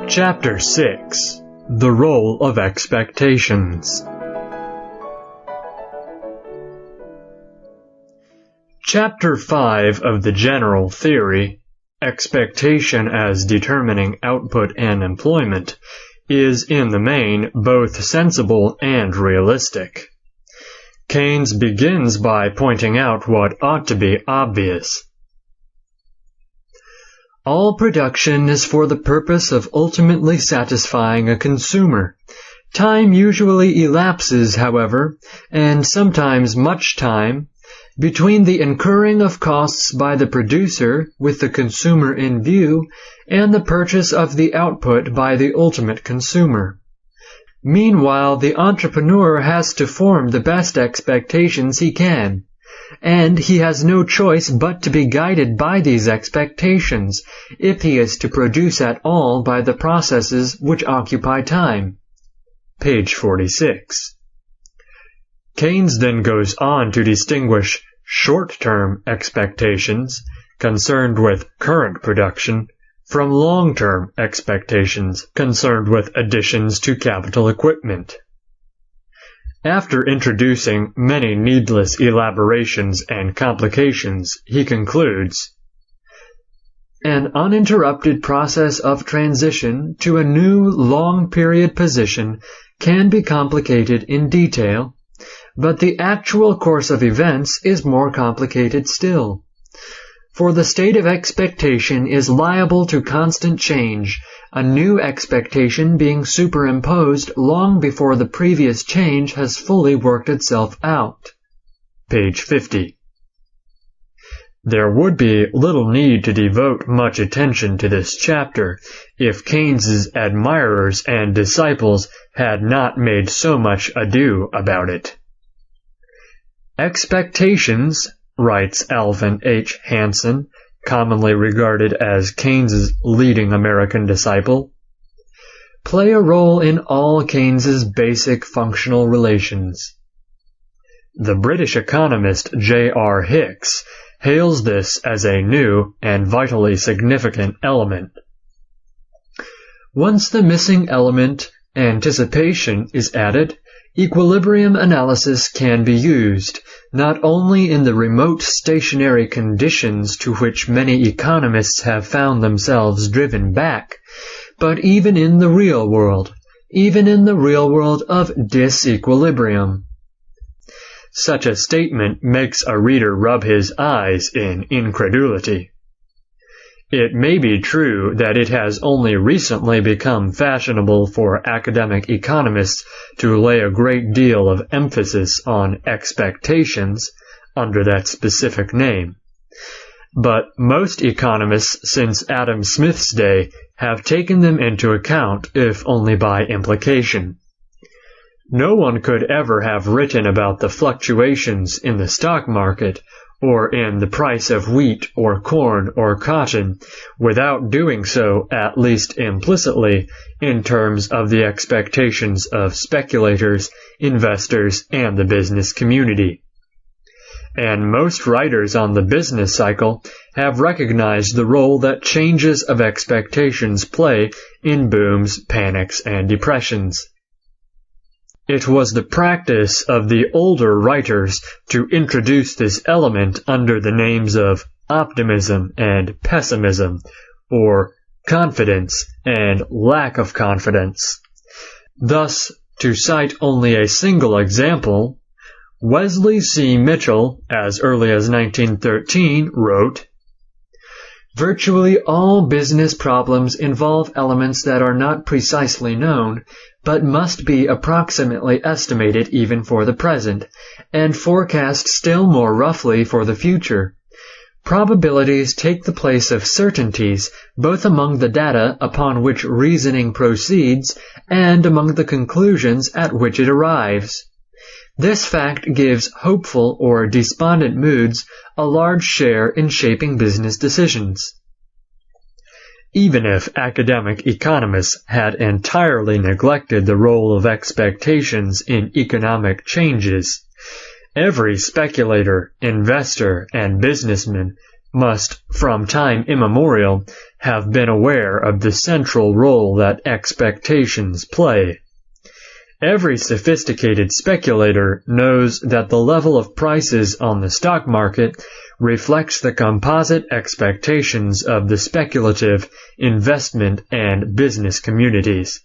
Chapter 6. The Role of Expectations. Chapter 5 of the General Theory, Expectation as Determining Output and Employment, is in the main both sensible and realistic. Keynes begins by pointing out what ought to be obvious. All production is for the purpose of ultimately satisfying a consumer. Time usually elapses, however, and sometimes much time, between the incurring of costs by the producer with the consumer in view and the purchase of the output by the ultimate consumer. Meanwhile, the entrepreneur has to form the best expectations he can, and he has no choice but to be guided by these expectations if he is to produce at all by the processes which occupy time. Page 46. Keynes then goes on to distinguish short-term expectations concerned with current production from long-term expectations concerned with additions to capital equipment. After introducing many needless elaborations and complications, he concludes, "An uninterrupted process of transition to a new long-period position can be complicated in detail, but the actual course of events is more complicated still. For the state of expectation is liable to constant change, a new expectation being superimposed long before the previous change has fully worked itself out." Page 50. There would be little need to devote much attention to this chapter if Keynes's admirers and disciples had not made so much ado about it. Expectations, writes Alvin H. Hansen, commonly regarded as Keynes's leading American disciple, play a role in all Keynes's basic functional relations. The British economist J.R. Hicks hails this as a new and vitally significant element. Once the missing element, anticipation, is added, equilibrium analysis can be used, not only in the remote stationary conditions to which many economists have found themselves driven back, but even in the real world of disequilibrium. Such a statement makes a reader rub his eyes in incredulity. It may be true that it has only recently become fashionable for academic economists to lay a great deal of emphasis on expectations under that specific name. But most economists since Adam Smith's day have taken them into account, if only by implication. No one could ever have written about the fluctuations in the stock market or in the price of wheat or corn or cotton, without doing so, at least implicitly, in terms of the expectations of speculators, investors, and the business community. And most writers on the business cycle have recognized the role that changes of expectations play in booms, panics, and depressions. It was the practice of the older writers to introduce this element under the names of optimism and pessimism, or confidence and lack of confidence. Thus, to cite only a single example, Wesley C. Mitchell, as early as 1913, wrote, "Virtually all business problems involve elements that are not precisely known, but must be approximately estimated even for the present, and forecast still more roughly for the future. Probabilities take the place of certainties, both among the data upon which reasoning proceeds and among the conclusions at which it arrives. This fact gives hopeful or despondent moods a large share in shaping business decisions." Even if academic economists had entirely neglected the role of expectations in economic changes, every speculator, investor, and businessman must, from time immemorial, have been aware of the central role that expectations play. Every sophisticated speculator knows that the level of prices on the stock market reflects the composite expectations of the speculative, investment, and business communities.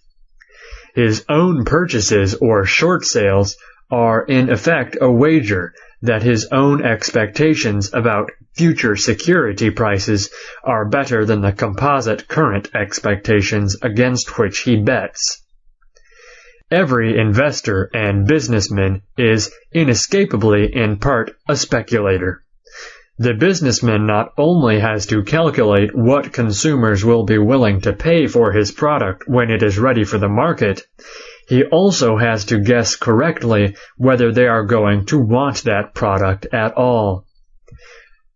His own purchases or short sales are in effect a wager that his own expectations about future security prices are better than the composite current expectations against which he bets. Every investor and businessman is inescapably in part a speculator. The businessman not only has to calculate what consumers will be willing to pay for his product when it is ready for the market, he also has to guess correctly whether they are going to want that product at all.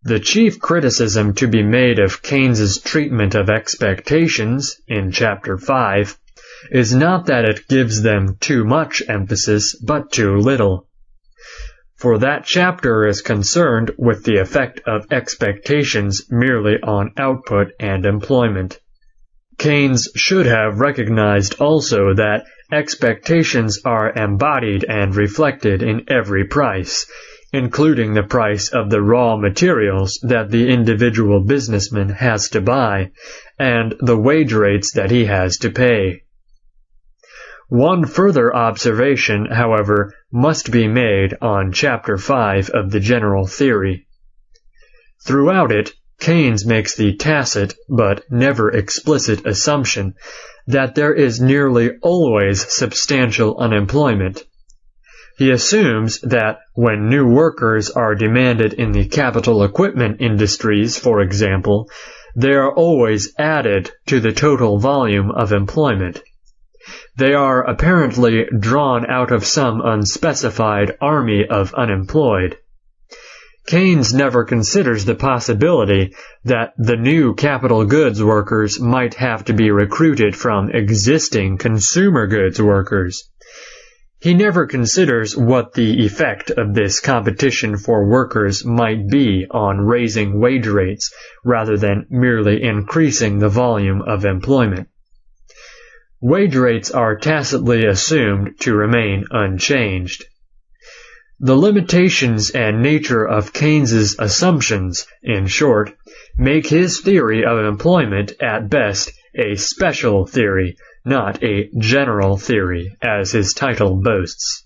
The chief criticism to be made of Keynes's treatment of expectations in Chapter 5 is not that it gives them too much emphasis, but too little. For that chapter is concerned with the effect of expectations merely on output and employment. Keynes should have recognized also that expectations are embodied and reflected in every price, including the price of the raw materials that the individual businessman has to buy, and the wage rates that he has to pay. One further observation, however, must be made on Chapter 5 of the General Theory. Throughout it, Keynes makes the tacit but never explicit assumption that there is nearly always substantial unemployment. He assumes that when new workers are demanded in the capital equipment industries, for example, they are always added to the total volume of employment. They are apparently drawn out of some unspecified army of unemployed. Keynes never considers the possibility that the new capital goods workers might have to be recruited from existing consumer goods workers. He never considers what the effect of this competition for workers might be on raising wage rates rather than merely increasing the volume of employment. Wage rates are tacitly assumed to remain unchanged. The limitations and nature of Keynes's assumptions, in short, make his theory of employment at best a special theory, not a general theory, as his title boasts.